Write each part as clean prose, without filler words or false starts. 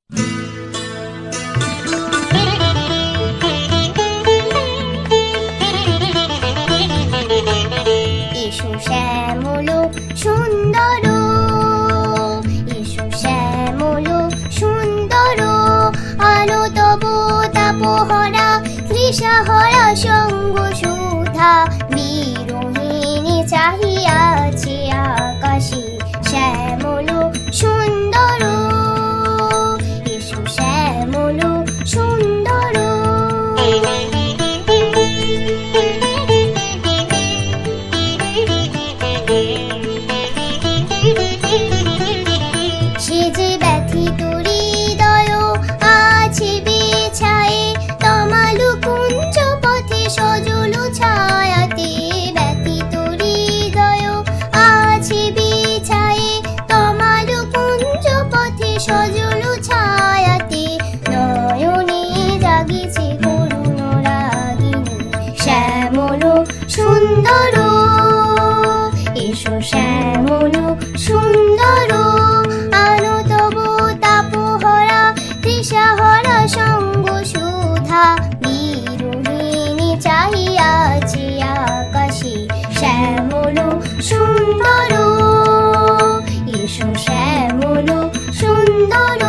এসো শ্যামল সুন্দর, এসো শ্যামল সুন্দর, আলো তবু তাপহরা তৃষাহরা সঙ্গ সুধা, বিরোহিণী চাহিয়াছে আকাশে শ্যামল সুন্দর, এসো শ্যামল সুন্দর। সে যে ব্যথিত হৃদয় আছে বিছায়ে, তমালু কুঞ্জ পথে সজল ছায়াতে, ব্যথিত হৃদয় আছে বিছায়ে, তমালু কুঞ্জ পথে সজল ছায়াতে, নয়নে জাগিছে করুণ রাগিনী শ্যামল সুন্দর, এসো শ্যামল সুন্দর, আলো তবু তাপহরা তৃষাহরা সঙ্গ সুধা, বিরোহিণী চাহিয়াছে আকাশে শ্যামল সুন্দর, এসো শ্যামল সুন্দর।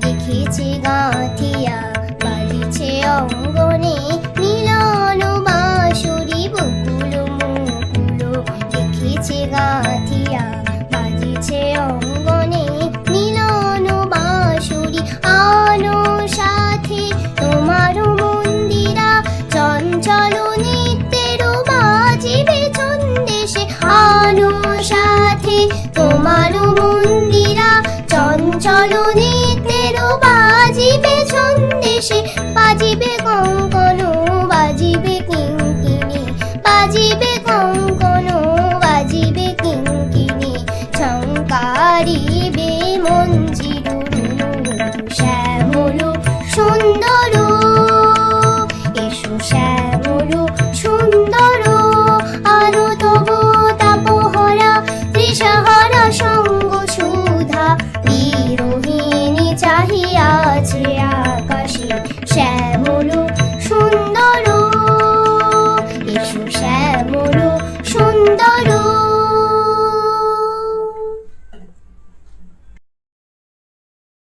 দেখেছে গাঁথিয়া বাজিছে অঙ্গনে মিলন বাঁশুরি, বকুল মুকুল দেখেছে গাঁথিয়া বাজিছে অঙ্গনে মিলন বাঁশুরি, আলো সাথে তোমার মন্দিরা চঞ্চল নৃত্যের বাজিবে ছন্দেশে, আলো সাথে তোমার মন্দিরা চঞ্চল নৃত্যের বাজিবে ছন্দেশে, বাজিবে কঙ্কন বাজিবে কিঙ্কিণী, বাজিবে কঙ্কন বাজিবে কিঙ্কিণী, ঝঙ্কারিবে মঞ্জির শ্যামল সুন্দর, এসো শ্যামল সুন্দর, আলো তবু তাপহরা তৃষাহরা সঙ্গ সুধা, বিরোহিণী চাহিয়াছে